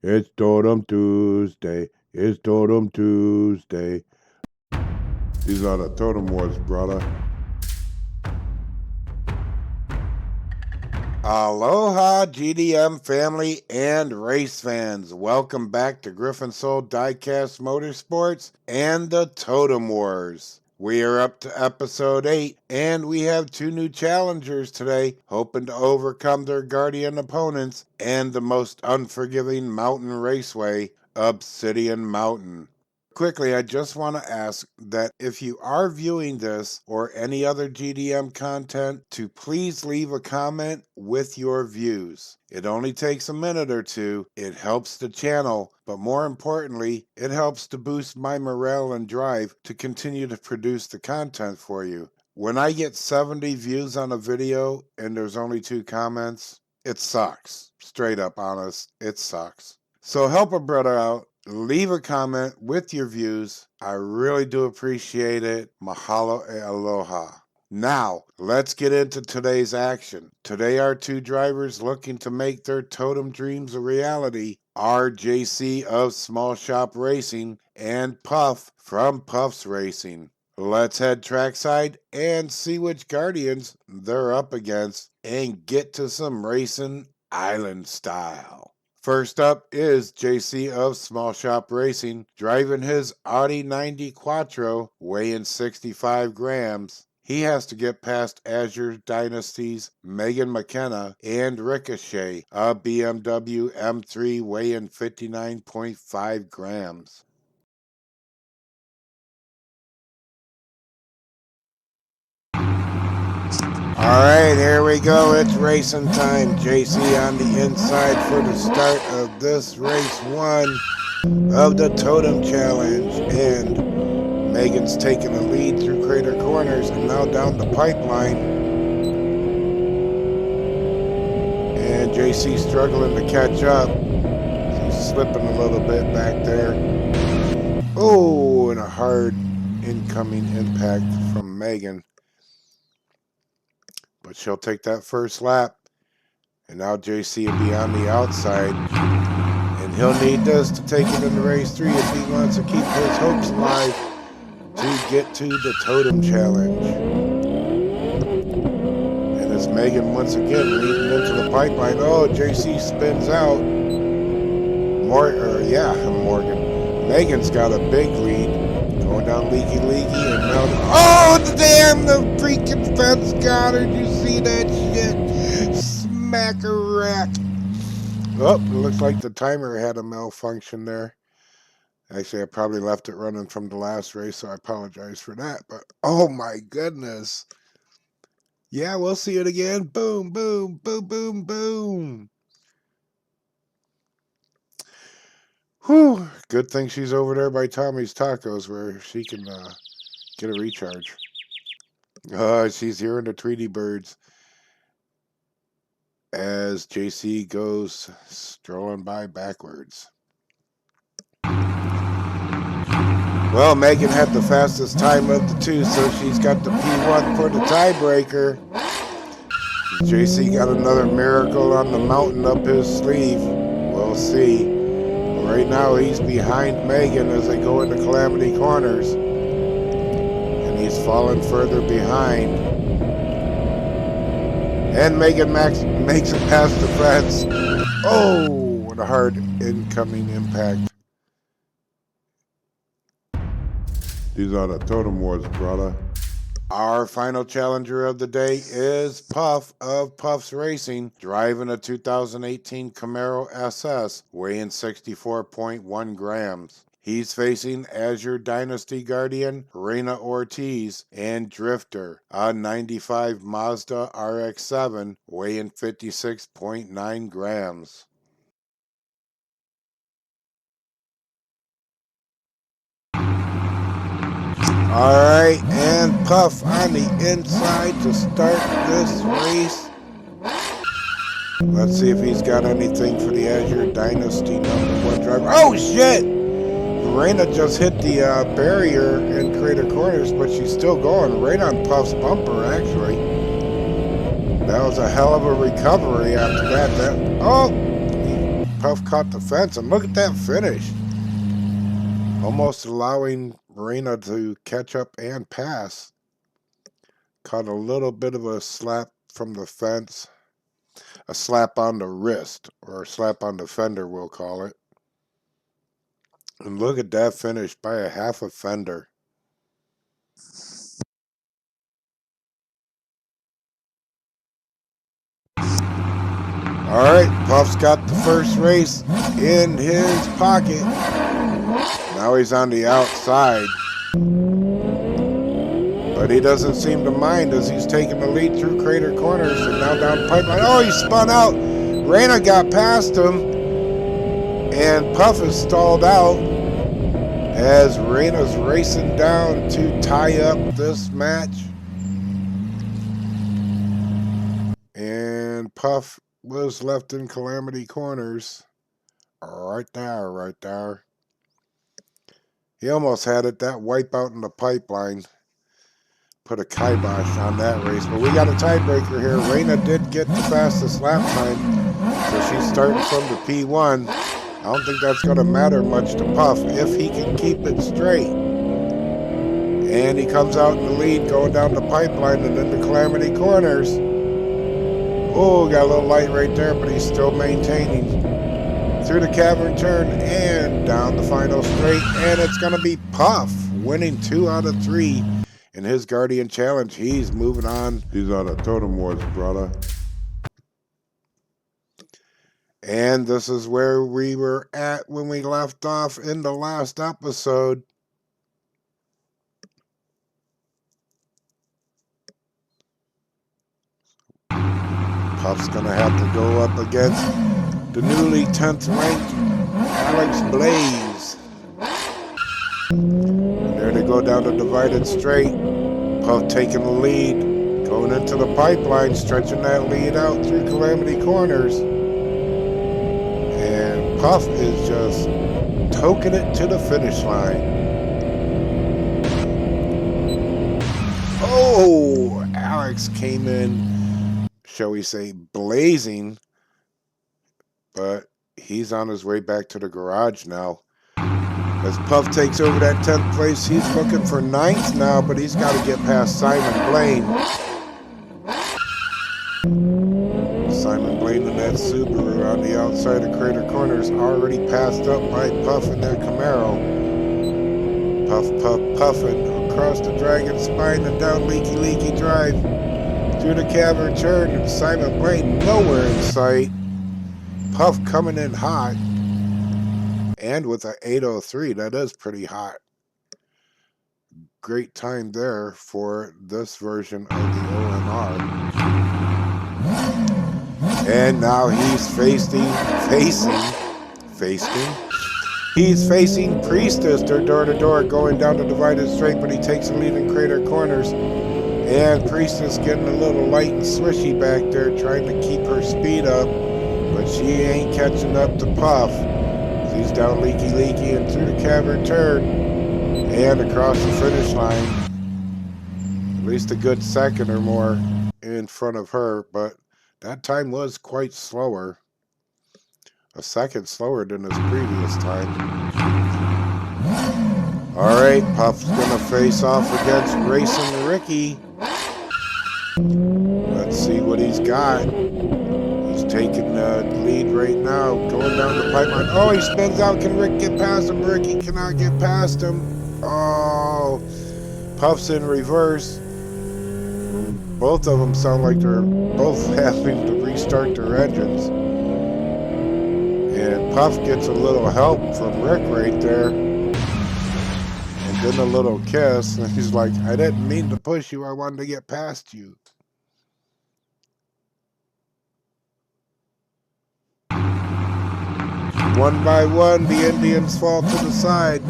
It's Totem Tuesday. It's Totem Tuesday. These are the Totem Wars, brother. Aloha GDM family and race fans. Welcome back to Griffin Soul DIECAST Motorsports and the Totem Wars. We are up to episode 8, and we have 2 new challengers today, hoping to overcome their guardian opponents and the most unforgiving mountain raceway, Obsidian Mountain. Quickly, I just want to ask that if you are viewing this or any other GDM content, to please leave a comment with your views. It only takes a minute or two. It helps the channel, but more importantly, it helps to boost my morale and drive to continue to produce the content for you. When I get 70 views on a video and there's only 2 comments, it sucks. Straight up honest, it sucks. So help a brother out. Leave a comment with your views. I really do appreciate it. Mahalo e aloha. Now, let's get into today's action. Today, our 2 drivers looking to make their totem dreams a reality are JC of Small Shop Racing and Puff from Puff's Racing. Let's head trackside and see which Guardians they're up against and get to some racing island style. First up is JC of Small Shop Racing, driving his Audi 90 Quattro, weighing 65 grams. He has to get past Azure Dynasty's Megan McKenna and Ricochet, a BMW M3 weighing 59.5 grams. Alright, here we go. It's racing time. JC on the inside for the start of this race 1 of the Totem Challenge. And Megan's taking the lead through Crater Corners and now down the pipeline. And JC struggling to catch up. He's slipping a little bit back there. Oh, and a hard incoming impact from Megan. But she'll take that first lap. And now JC will be on the outside. And he'll need this to take it into race 3 if he wants to keep his hopes alive to get to the Totem Challenge. And it's Megan once again leading into the pipeline. Oh, JC spins out. Morgan. Megan's got a big lead. Going down Leaky and now oh damn, the freaking fence got her. Did you see that shit? Smack a rack. Oh, it looks like the timer had a malfunction there. Actually, I probably left it running from the last race, so I apologize for that. But oh my goodness. Yeah, we'll see it again. Boom, boom, boom, boom, boom. Whew, good thing she's over there by Tommy's Tacos where she can get a recharge. She's hearing the Tweety Birds as JC goes strolling by backwards. Well, Megan had the fastest time of the 2, so she's got the P1 for the tiebreaker. JC got another miracle on the mountain up his sleeve. We'll see. Right now, he's behind Megan as they go into Calamity Corners. And he's fallen further behind. And Megan makes it past the fence. Oh, what a hard incoming impact. These are the Totem Wars, brother. Our final challenger of the day is Puff of Puff's Racing, driving a 2018 Camaro SS, weighing 64.1 grams. He's facing Azure Dynasty Guardian, Reina Ortiz, and Drifter, a 95 Mazda RX-7, weighing 56.9 grams. Alright, and Puff on the inside to start this race. Let's see if he's got anything for the Azure Dynasty #1 driver. Oh shit! Reina just hit the barrier in Crater Corners, but she's still going right on Puff's bumper, actually. That was a hell of a recovery after that. Puff caught the fence, and look at that finish. Almost allowing Marina to catch up and pass. Caught a little bit of a slap from the fence. A slap on the wrist, or a slap on the fender, we'll call it. And look at that finish by a half a fender. Alright, Puff's got the first race in his pocket. Now he's on the outside. But he doesn't seem to mind as he's taking the lead through Crater Corners and now down the pipeline. Oh, he spun out. Reyna got past him. And Puff is stalled out as Reyna's racing down to tie up this match. And Puff was left in Calamity Corners. Right there, right there. He almost had it. That wipeout in the pipeline put a kibosh on that race. But we got a tiebreaker here. Reyna did get the fastest lap time, so she's starting from the P1. I don't think that's going to matter much to Puff if he can keep it straight. And he comes out in the lead going down the pipeline and into Calamity Corners. Oh, got a little light right there, but he's still maintaining. Through the cavern turn and down the final straight. And it's going to be Puff winning 2 out of 3 in his Guardian Challenge. He's moving on. He's on a Totem Wars, brother. And this is where we were at when we left off in the last episode. Puff's going to have to go up against the newly 10th ranked Alex Blaze. And there they go down the divided straight. Puff taking the lead, going into the pipeline, stretching that lead out through Calamity Corners. And Puff is just toking it to the finish line. Oh, Alex came in, shall we say, blazing. But he's on his way back to the garage now. As Puff takes over that 10th place, he's looking for 9th now, but he's got to get past Simon Blaine. Simon Blaine in that Subaru on the outside of Crater Corners, already passed up by Puff in that Camaro. Puff, Puff, puffing across the Dragon Spine and down Leaky Leaky Drive. Through the cavern turn, and Simon Blaine nowhere in sight. Puff coming in hot, and with an 803, that is pretty hot. Great time there for this version of the OMR. And now he's facing Priestess. They're door to door going down the divided straight, but he takes the lead in Crater Corners. And Priestess getting a little light and swishy back there, trying to keep her speed up. But she ain't catching up to Puff. He's down Leaky Leaky and through the cavern turn and across the finish line. At least a good second or more in front of her, but that time was quite slower. A second slower than his previous time. Alright, Puff's gonna face off against Racing Ricky. Let's see what he's got. Taking the lead right now, going down the pipeline. Oh, he spins out. Can Rick get past him? Ricky cannot get past him. Oh, Puff's in reverse. Both of them sound like they're both having to restart their engines. And Puff gets a little help from Rick right there. And then a little kiss. And he's like, I didn't mean to push you. I wanted to get past you. One by one, the Indians fall to the side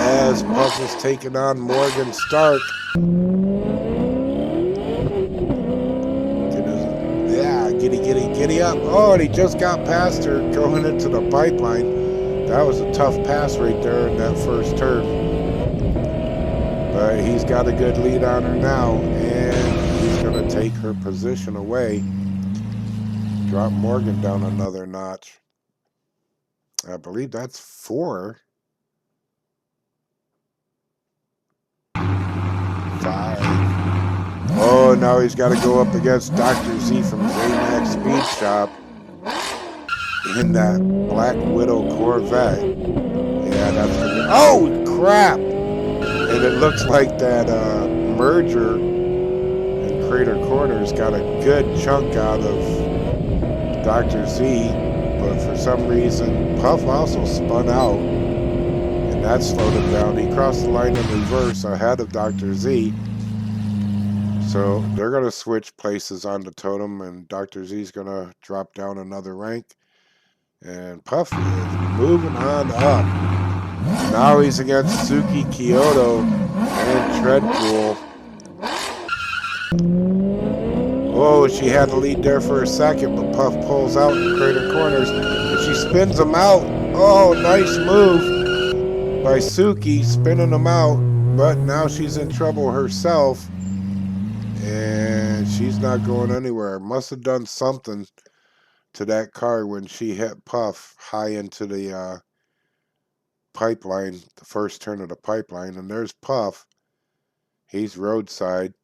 as Puff is taking on Morgan Stark. Giddy up. Oh, and he just got past her going into the pipeline. That was a tough pass right there in that first turn. But he's got a good lead on her now, and he's going to take her position away. Drop Morgan down another notch. I believe that's 4. 5. Oh, now he's got to go up against Dr. Z from J-Max Speed Shop in that Black Widow Corvette. Yeah, that's gonna be. Oh crap! And it looks like that merger in Crater Corners got a good chunk out of Dr. Z, but for some reason Puff also spun out, and that slowed him down. He crossed the line in reverse ahead of Dr. Z. So they're going to switch places on the totem, and Dr. Z's going to drop down another rank. And Puff is moving on up. Now he's against Suki Kyoto and Treadpool. Oh, she had the lead there for a second, but Puff pulls out in Crater Corners, and she spins him out. Oh, nice move by Suki, spinning him out. But now she's in trouble herself, and she's not going anywhere. Must have done something to that car when she hit Puff high into the pipeline, the first turn of the pipeline. And there's Puff. He's roadside.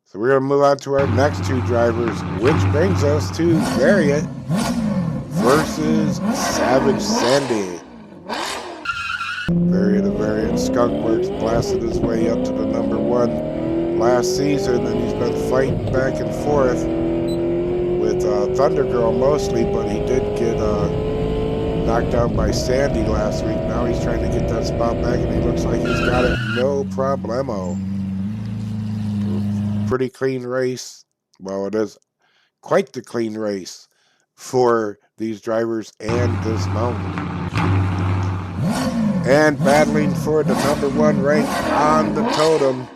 So we're going to move on to our next 2 drivers, which brings us to Variant versus Savage Sandy. Variant of Variant Skunkworks blasted his way up to the number 1 last season, and he's been fighting back and forth with Thunder Girl mostly, but he did get knocked down by Sandy last week. Now he's trying to get that spot back, and he looks like he's got it no problemo. Pretty clean race. Well, it is quite the clean race for these drivers and this mountain. And battling for the number 1 rank on the totem,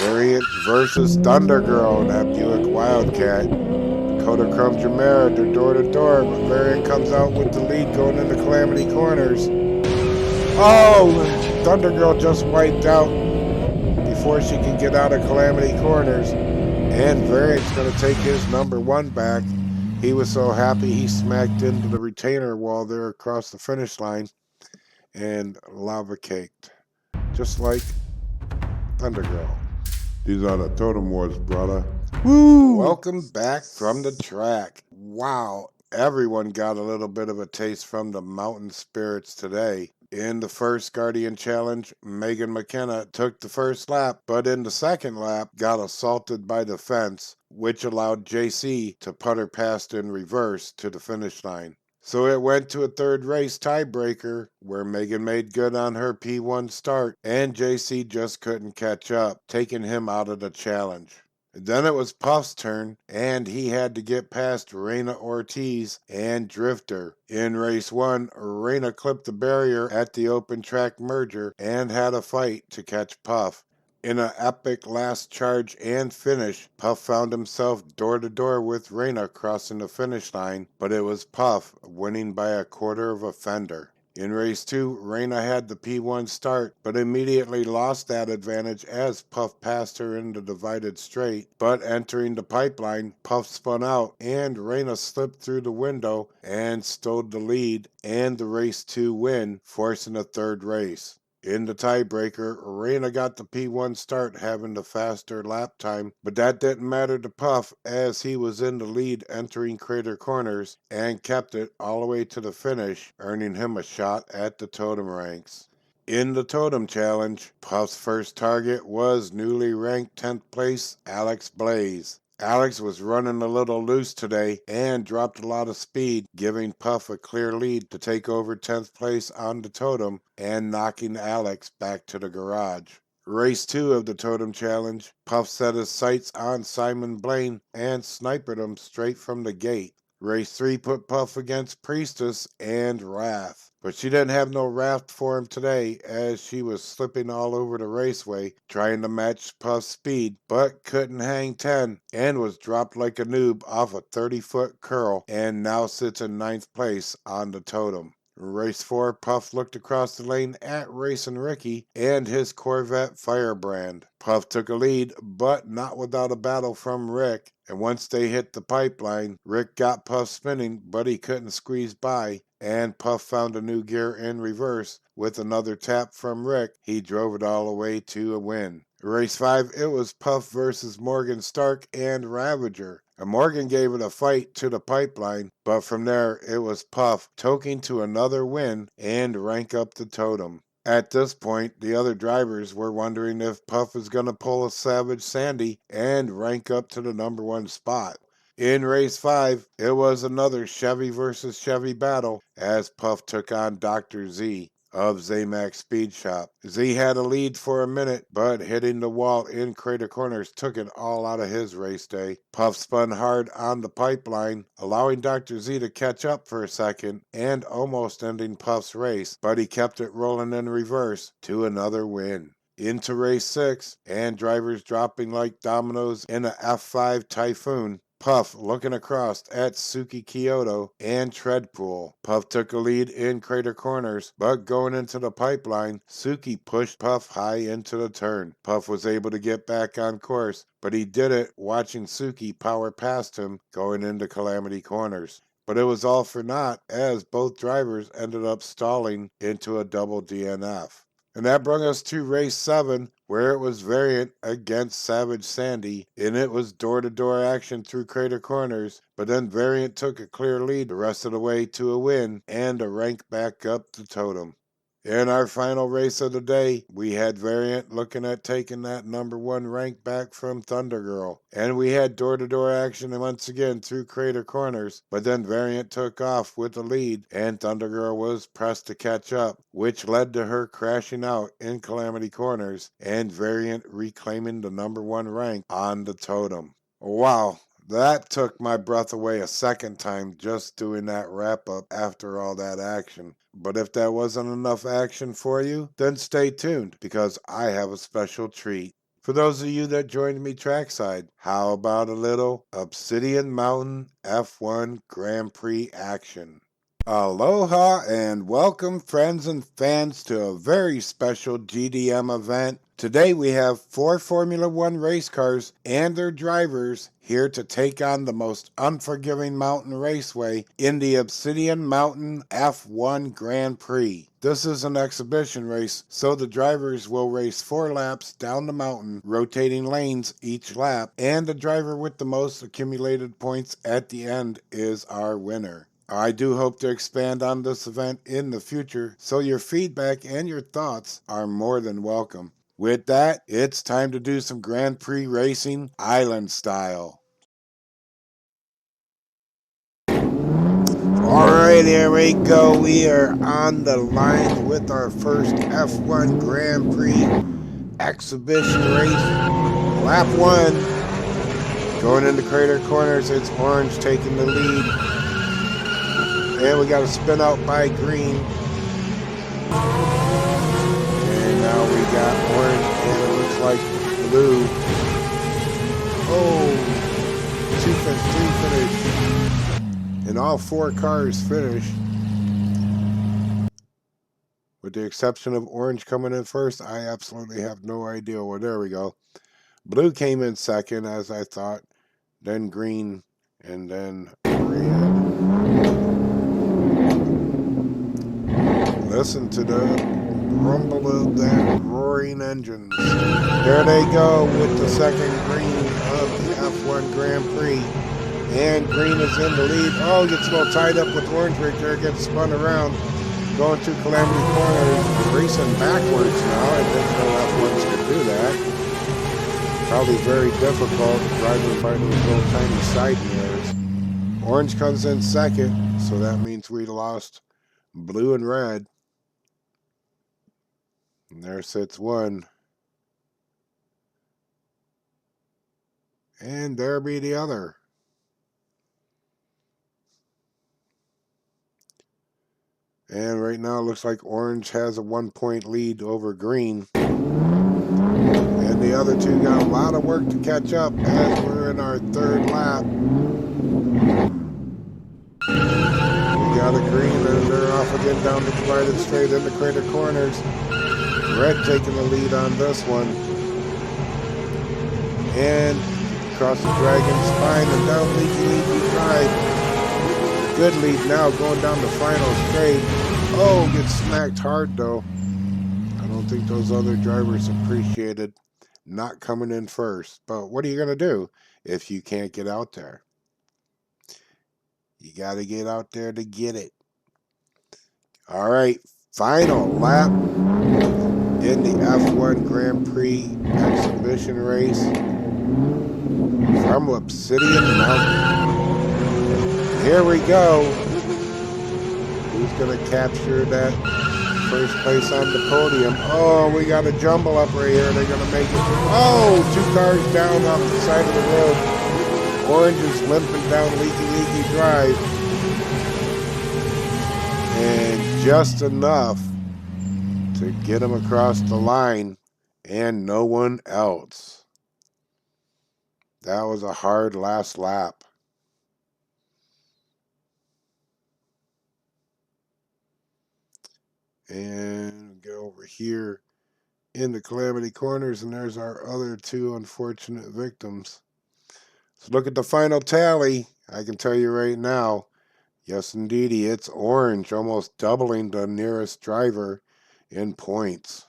Variant versus Thunder Girl, that Buick Wildcat. Kodachrome Jamera, they're door to door, but Variant comes out with the lead going into Calamity Corners. Oh, Thunder Girl just wiped out before she can get out of Calamity Corners, and Variant's going to take his number 1 back. He was so happy he smacked into the retainer wall there across the finish line and lava caked, just like Thunder Girl. These are the Totem Wars, brother. Woo! Welcome back from the track. Wow, everyone got a little bit of a taste from the mountain spirits today. In the first Guardian Challenge, Megan McKenna took the first lap, but in the second lap got assaulted by the fence, which allowed JC to putter past in reverse to the finish line. So it went to a third race tiebreaker where Megan made good on her P1 start, and JC just couldn't catch up, taking him out of the challenge. Then it was Puff's turn, and he had to get past Reina Ortiz and Drifter. In race 1, Reina clipped the barrier at the open track merger and had a fight to catch Puff. In an epic last charge and finish, Puff found himself door-to-door with Reina crossing the finish line, but it was Puff winning by a quarter of a fender. In race 2, Reina had the P1 start, but immediately lost that advantage as Puff passed her in the divided straight. But entering the pipeline, Puff spun out, and Reina slipped through the window and stole the lead and the race 2 win, forcing a third race. In the tiebreaker, Reina got the P1 start, having the faster lap time, but that didn't matter to Puff as he was in the lead entering Crater Corners and kept it all the way to the finish, earning him a shot at the totem ranks. In the Totem Challenge, Puff's first target was newly ranked 10th place Alex Blaze. Alex was running a little loose today and dropped a lot of speed, giving Puff a clear lead to take over 10th place on the totem and knocking Alex back to the garage. Race 2 of the Totem Challenge, Puff set his sights on Simon Blaine and sniped him straight from the gate. Race 3 put Puff against Priestess and Wrath, but she didn't have no Wrath for him today as she was slipping all over the raceway trying to match Puff's speed, but couldn't hang 10 and was dropped like a noob off a 30-foot curl and now sits in 9th place on the totem. Race 4, Puff looked across the lane at Racing Ricky and his Corvette Firebrand. Puff took a lead, but not without a battle from Rick, and once they hit the pipeline, Rick got Puff spinning, but he couldn't squeeze by, and Puff found a new gear in reverse. With another tap from Rick, he drove it all the way to a win. Race 5, it was Puff versus Morgan Stark and Ravager. And Morgan gave it a fight to the pipeline, but from there it was Puff toking to another win and rank up the totem. At this point, the other drivers were wondering if Puff was going to pull a Savage Sandy and rank up to the #1 spot. In race 5, it was another Chevy versus Chevy battle as Puff took on Dr. Z of Zamax Speed Shop. Z had a lead for a minute, but hitting the wall in Crater Corners took it all out of his race day. Puff spun hard on the pipeline, allowing Dr. Z to catch up for a second and almost ending Puff's race, but he kept it rolling in reverse to another win. Into race 6, and drivers dropping like dominoes in a F5 Typhoon. Puff looking across at Suki Kyoto and Treadpool. Puff took a lead in Crater Corners, but going into the pipeline, Suki pushed Puff high into the turn. Puff was able to get back on course, but he did it watching Suki power past him going into Calamity Corners. But it was all for naught as both drivers ended up stalling into a double DNF. And that brought us to race 7, where it was Variant against Savage Sandy, and it was door-to-door action through Crater Corners, but then Variant took a clear lead the rest of the way to a win and a rank back up the totem. In our final race of the day, we had Variant looking at taking that #1 rank back from Thunder Girl. And we had door-to-door action once again through Crater Corners, but then Variant took off with the lead, and Thunder Girl was pressed to catch up, which led to her crashing out in Calamity Corners, and Variant reclaiming the #1 rank on the totem. Wow. That took my breath away a second time just doing that wrap-up after all that action. But if that wasn't enough action for you, then stay tuned because I have a special treat. For those of you that joined me trackside, how about a little Obsidian Mountain F1 Grand Prix action? Aloha and welcome friends and fans to a very special GDM event. Today we have 4 Formula One race cars and their drivers here to take on the most unforgiving mountain raceway in the Obsidian Mountain F1 Grand Prix. This is an exhibition race, so the drivers will race 4 laps down the mountain, rotating lanes each lap, and the driver with the most accumulated points at the end is our winner. I do hope to expand on this event in the future, so your feedback and your thoughts are more than welcome. With that, it's time to do some Grand Prix racing island style. Alright, here we go. We are on the line with our first F1 Grand Prix exhibition race. Lap 1. Going into Crater Corners, it's Orange taking the lead. And we got a spin out by Green. And now we got Orange, and it looks like Blue. Oh, 3 finish. And all 4 cars finished. With the exception of Orange coming in first, I absolutely have no idea. Well, there we go. Blue came in second, as I thought. Then Green, and then Red. Listen to the rumble of that roaring engines. There they go with the second green of the F1 Grand Prix. And Green is in the lead. Oh, gets a little tied up with Orange right there. Gets spun around. Going through Calamity Corners. Racing backwards now. I didn't know F1s could do that. Probably very difficult driving by those little tiny side mirrors. Orange comes in second. So that means we lost Blue and Red. And there sits one. And there be the other. And right now it looks like Orange has a 1-point lead over Green. And the other two got a lot of work to catch up as we're in our 3rd lap. We out of green, and they're off again down the divided straight into Crater Corners. Red taking the lead on this one. And across the Dragon Spine and down Leaky Drive. Good lead now going down the final straight. Oh, gets smacked hard though. I don't think those other drivers appreciated not coming in first. But what are you going to do if you can't get out there? You got to get out there to get it. All right, final lap in the F1 Grand Prix exhibition race from Obsidian Mountain. Here we go. Who's going to capture that first place on the podium? Oh, we got a jumble up right here. They're going to make it. Oh, 2 cars down off the side of the road. Orange is limping down Leaky Drive. And just enough to get him across the line and no one else. That was a hard last lap. And get over here in the Calamity Corners, and there's our other 2 unfortunate victims. So look at the final tally. I can tell you right now, yes indeedy, it's Orange, almost doubling the nearest driver in points.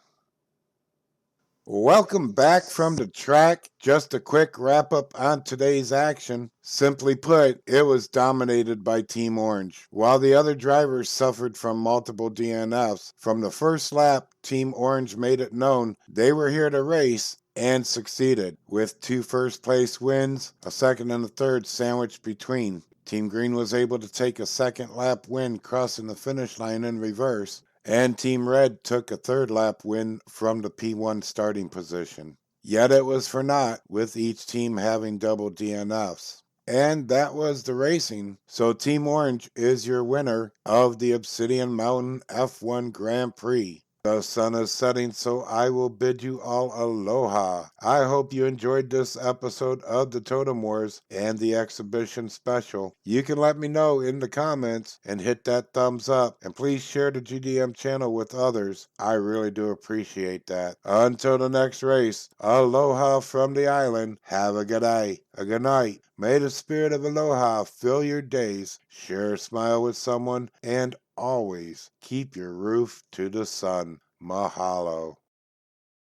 Welcome back from the track. Just a quick wrap up on today's action. Simply put, it was dominated by Team Orange. While the other drivers suffered from multiple DNFs, from the first lap, Team Orange made it known they were here to race and succeeded, with 2 first-place wins, a second and a third sandwiched between. Team Green was able to take a second lap win crossing the finish line in reverse, and Team Red took a third lap win from the P1 starting position. Yet it was for naught, with each team having double DNFs. And that was the racing. So Team Orange is your winner of the Obsidian Mountain F1 Grand Prix. The sun is setting, so I will bid you all aloha. I hope you enjoyed this episode of the Totem Wars and the exhibition special. You can let me know in the comments and hit that thumbs up. And please share the GDM channel with others. I really do appreciate that. Until the next race, aloha from the island. Have a good day, a good night. May the spirit of aloha fill your days. Share a smile with someone and always keep your roof to the sun. Mahalo.